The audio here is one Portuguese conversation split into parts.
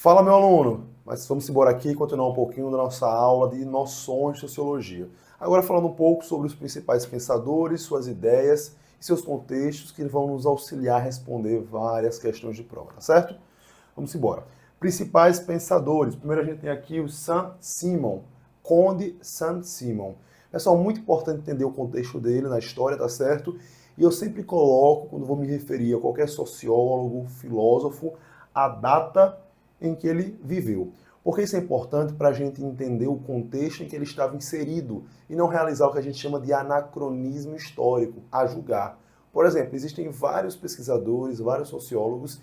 Fala, meu aluno! Mas vamos embora aqui e continuar um pouquinho da nossa aula de noções de sociologia. Agora falando um pouco sobre os principais pensadores, suas ideias e seus contextos que vão nos auxiliar a responder várias questões de prova, tá certo? Vamos embora. Principais pensadores. Primeiro a gente tem aqui o Saint-Simon, Conde Saint-Simon. Pessoal, muito importante entender o contexto dele na história, tá certo? E eu sempre coloco, quando vou me referir a qualquer sociólogo, filósofo, a data em que ele viveu. Porque isso é importante para a gente entender o contexto em que ele estava inserido e não realizar o que a gente chama de anacronismo histórico, a julgar. Por exemplo, existem vários pesquisadores, vários sociólogos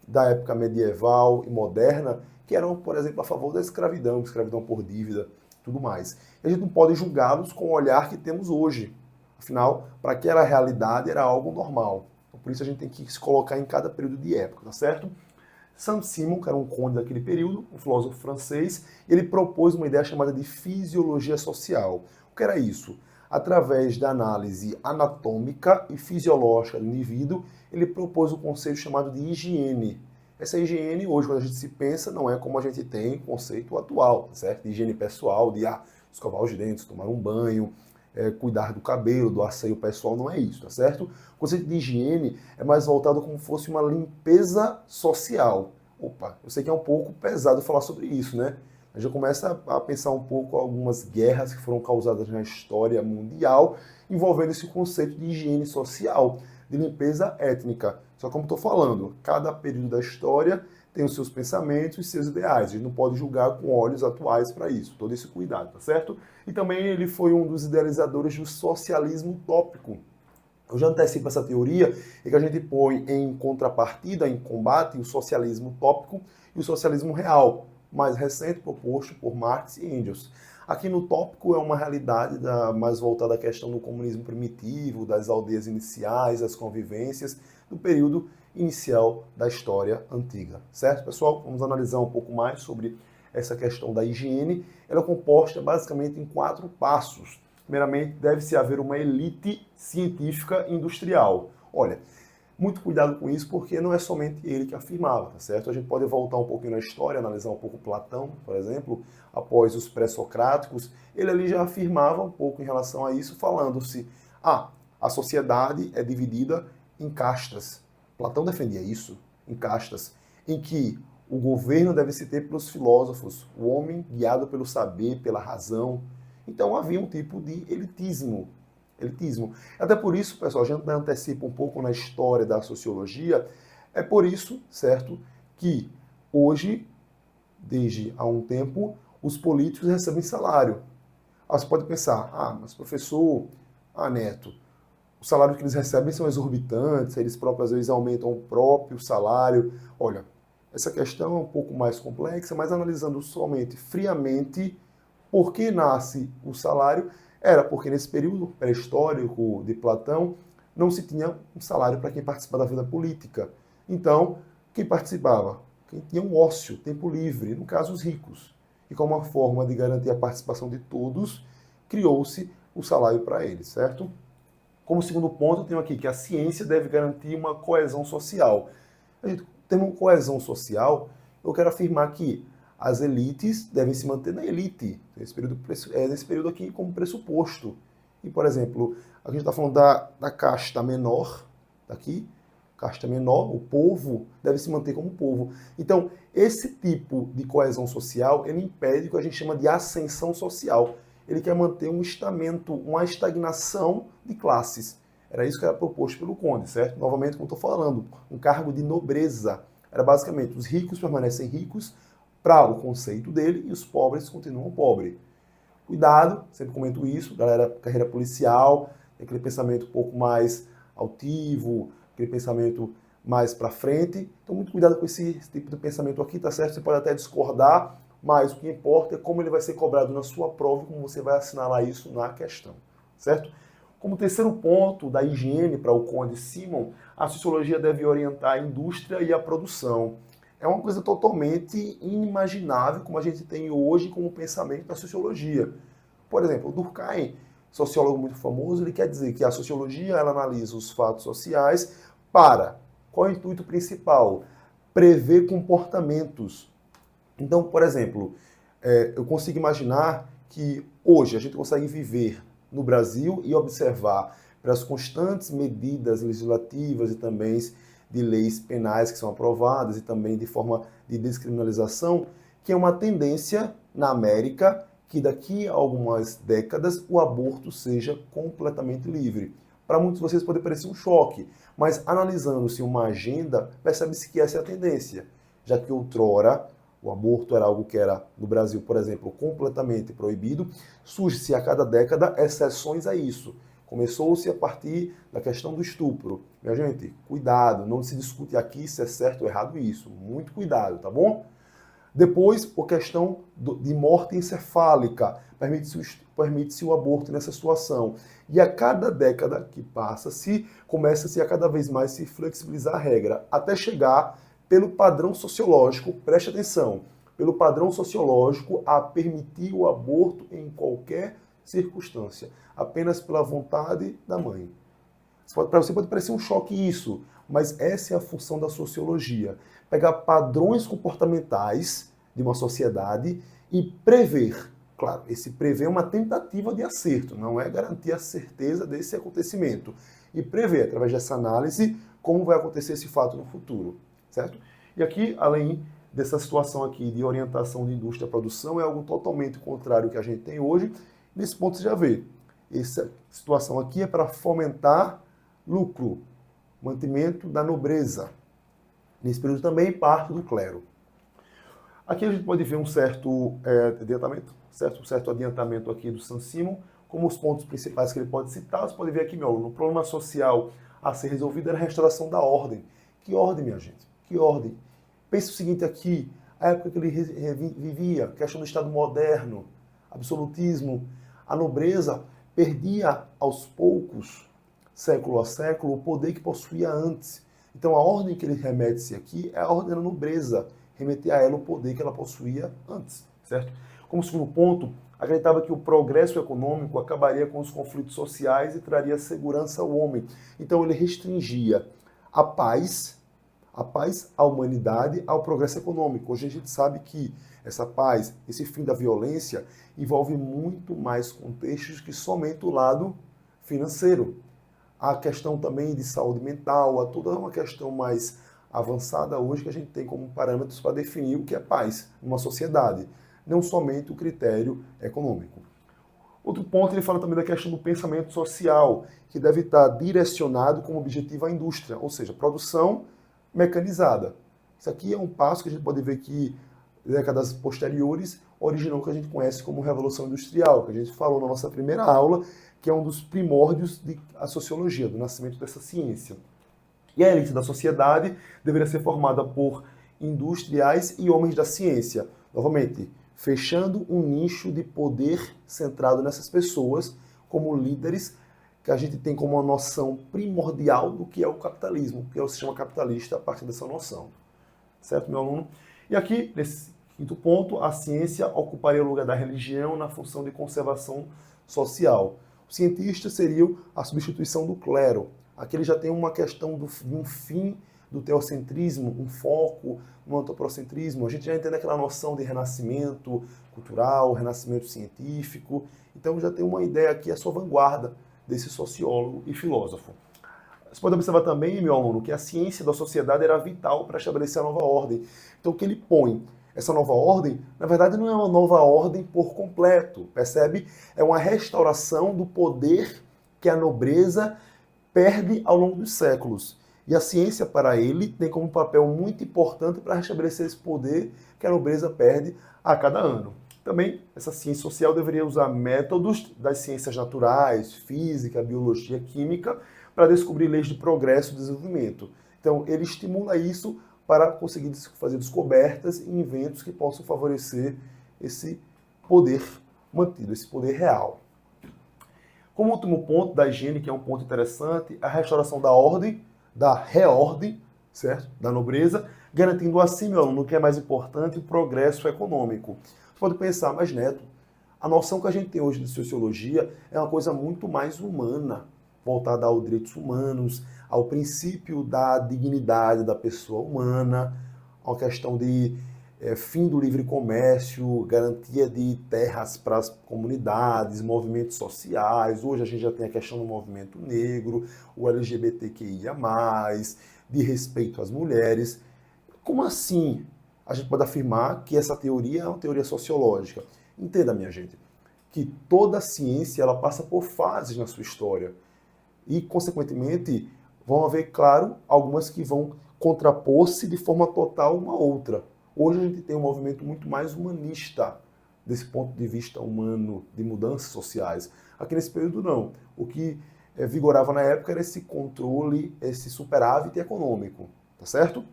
da época medieval e moderna que eram, por exemplo, a favor da escravidão, escravidão por dívida, tudo mais. E a gente não pode julgá-los com o olhar que temos hoje. Afinal, para aquela realidade era algo normal. Então, por isso a gente tem que se colocar em cada período de época, tá certo? Saint-Simon, que era um conde daquele período, um filósofo francês, ele propôs uma ideia chamada de fisiologia social. O que era isso? Através da análise anatômica e fisiológica do indivíduo, ele propôs o conceito chamado de higiene. Essa higiene, hoje, quando a gente se pensa, não é como a gente tem o conceito atual, certo? De higiene pessoal, de escovar os dentes, tomar um banho, cuidar do cabelo, do asseio pessoal, não é isso, tá certo? O conceito de higiene é mais voltado como se fosse uma limpeza social. Opa, eu sei que é um pouco pesado falar sobre isso, né? A gente começa a pensar um pouco algumas guerras que foram causadas na história mundial envolvendo esse conceito de higiene social, de limpeza étnica. Só como estou falando, cada período da história tem os seus pensamentos e seus ideais. A gente não pode julgar com olhos atuais para isso. Todo esse cuidado, tá certo? E também ele foi um dos idealizadores do socialismo utópico. Eu já antecipo essa teoria em que a gente põe em contrapartida, em combate, o socialismo utópico e o socialismo real, mais recente, proposto por Marx e Engels. Aqui no tópico é uma realidade mais voltada à questão do comunismo primitivo, das aldeias iniciais, das convivências, do período inicial da história antiga. Certo, pessoal? Vamos analisar um pouco mais sobre essa questão da higiene. Ela é composta basicamente em 4 passos. Primeiramente, deve-se haver uma elite científica industrial. Olha, muito cuidado com isso, porque não é somente ele que afirmava, tá certo? A gente pode voltar um pouquinho na história, analisar um pouco Platão, por exemplo, após os pré-socráticos, ele ali já afirmava um pouco em relação a isso, falando-se, a sociedade é dividida em castas. Platão defendia isso, em castas, em que o governo deve se ter pelos filósofos, o homem guiado pelo saber, pela razão. Então havia um tipo de elitismo. Até por isso, pessoal, a gente antecipa um pouco na história da sociologia, é por isso, certo, que hoje, desde há um tempo, os políticos recebem salário. Você pode pensar, mas professor, Neto, o salário que eles recebem são exorbitantes, eles próprios às vezes aumentam o próprio salário. Olha, essa questão é um pouco mais complexa, mas analisando somente friamente por que nasce o salário, era porque nesse período pré-histórico de Platão não se tinha um salário para quem participa da vida política. Então, quem participava? Quem tinha um ócio, tempo livre, no caso os ricos. E como uma forma de garantir a participação de todos, criou-se o salário para eles, certo? Como segundo ponto, eu tenho aqui que a ciência deve garantir uma coesão social. A gente tem uma coesão social, eu quero afirmar que as elites devem se manter na elite, nesse período aqui como pressuposto. E, por exemplo, a gente está falando da casta menor, daqui, casta menor, o povo deve se manter como povo. Então, esse tipo de coesão social, ele impede o que a gente chama de ascensão social. Ele quer manter um estamento, uma estagnação de classes. Era isso que era proposto pelo Conde, certo? Novamente, como estou falando, um cargo de nobreza. Era basicamente, os ricos permanecem ricos para o conceito dele e os pobres continuam pobres. Cuidado, sempre comento isso, galera, carreira policial, aquele pensamento um pouco mais altivo, aquele pensamento mais para frente. Então, muito cuidado com esse tipo de pensamento aqui, tá certo? Você pode até discordar, mas o que importa é como ele vai ser cobrado na sua prova e como você vai assinalar isso na questão, certo? Como terceiro ponto da higiene para o Conde Simon, a sociologia deve orientar a indústria e a produção. É uma coisa totalmente inimaginável como a gente tem hoje como pensamento da sociologia. Por exemplo, o Durkheim, sociólogo muito famoso, ele quer dizer que a sociologia ela analisa os fatos sociais para qual é o intuito principal? Prever comportamentos. Então, por exemplo, eu consigo imaginar que hoje a gente consegue viver no Brasil e observar pelas constantes medidas legislativas e também de leis penais que são aprovadas e também de forma de descriminalização, que é uma tendência na América que daqui a algumas décadas o aborto seja completamente livre. Para muitos de vocês pode parecer um choque, mas analisando-se uma agenda, percebe-se que essa é a tendência, já que outrora o aborto era algo que era, no Brasil, por exemplo, completamente proibido, surge-se a cada década exceções a isso. Começou-se a partir da questão do estupro. Minha gente, cuidado, não se discute aqui se é certo ou errado isso. Muito cuidado, tá bom? Depois, a questão de morte encefálica. Permite-se o aborto nessa situação. E a cada década que passa, começa-se a cada vez mais se flexibilizar a regra, até chegar, pelo padrão sociológico, preste atenção, pelo padrão sociológico, a permitir o aborto em qualquer circunstância, apenas pela vontade da mãe. Para você pode parecer um choque isso, mas essa é a função da sociologia. Pegar padrões comportamentais de uma sociedade e prever. Claro, esse prever é uma tentativa de acerto, não é garantir a certeza desse acontecimento. E prever, através dessa análise, como vai acontecer esse fato no futuro, certo? E aqui, além dessa situação aqui de orientação de indústria e produção, é algo totalmente contrário ao que a gente tem hoje. Nesse ponto você já vê, essa situação aqui é para fomentar lucro, mantimento da nobreza. Nesse período também parte do clero. Aqui a gente pode ver um certo adiantamento aqui do Saint-Simon, como os pontos principais que ele pode citar. Você pode ver aqui, meu aluno, o problema social a ser resolvido era a restauração da ordem. Que ordem, minha gente? Que ordem? Pense o seguinte aqui, a época que ele vivia, questão do Estado moderno, absolutismo, a nobreza perdia aos poucos, século a século, o poder que possuía antes. Então a ordem que ele remete-se aqui é a ordem da nobreza, remeter a ela o poder que ela possuía antes, certo? Como segundo ponto, acreditava que o progresso econômico acabaria com os conflitos sociais e traria segurança ao homem. Então ele restringia a paz, a humanidade, ao progresso econômico. Hoje a gente sabe que essa paz, esse fim da violência, envolve muito mais contextos que somente o lado financeiro. A questão também de saúde mental, há toda uma questão mais avançada hoje que a gente tem como parâmetros para definir o que é paz numa sociedade, não somente o critério econômico. Outro ponto, ele fala também da questão do pensamento social, que deve estar direcionado como objetivo à indústria, ou seja, produção mecanizada. Isso aqui é um passo que a gente pode ver que, em décadas posteriores, originou o que a gente conhece como Revolução Industrial, que a gente falou na nossa primeira aula, que é um dos primórdios da sociologia, do nascimento dessa ciência. E a elite da sociedade deveria ser formada por industriais e homens da ciência. Novamente, fechando um nicho de poder centrado nessas pessoas como líderes, que a gente tem como uma noção primordial do que é o capitalismo, que é o sistema capitalista a partir dessa noção. Certo, meu aluno? E aqui, nesse quinto ponto, a ciência ocuparia o lugar da religião na função de conservação social. O cientista seria a substituição do clero. Aqui ele já tem uma questão de um fim do teocentrismo, um foco no antropocentrismo. A gente já entende aquela noção de renascimento cultural, renascimento científico. Então já tem uma ideia aqui, a sua vanguarda desse sociólogo e filósofo. Você pode observar também, meu aluno, que a ciência da sociedade era vital para estabelecer a nova ordem. Então o que ele põe? Essa nova ordem, na verdade, não é uma nova ordem por completo, percebe? É uma restauração do poder que a nobreza perde ao longo dos séculos. E a ciência, para ele, tem como papel muito importante para restabelecer esse poder que a nobreza perde a cada ano. Também, essa ciência social deveria usar métodos das ciências naturais, física, biologia, química, para descobrir leis de progresso e desenvolvimento. Então, ele estimula isso para conseguir fazer descobertas e inventos que possam favorecer esse poder mantido, esse poder real. Como último ponto da higiene, que é um ponto interessante, a restauração da ordem, da reordem, certo? Da nobreza, garantindo assim, meu aluno, o que é mais importante, o progresso econômico. Você pode pensar, mas Neto, a noção que a gente tem hoje de sociologia é uma coisa muito mais humana, voltada aos direitos humanos, ao princípio da dignidade da pessoa humana, a questão de fim do livre comércio, garantia de terras para as comunidades, movimentos sociais. Hoje a gente já tem a questão do movimento negro, o LGBTQIA+, de respeito às mulheres. Como assim a gente pode afirmar que essa teoria é uma teoria sociológica? Entenda, minha gente, que toda ciência ela passa por fases na sua história e, consequentemente, vão haver, claro, algumas que vão contrapor-se de forma total uma outra. Hoje a gente tem um movimento muito mais humanista, desse ponto de vista humano, de mudanças sociais. Aqui nesse período, não. O que vigorava na época era esse controle, esse superávit econômico, tá certo?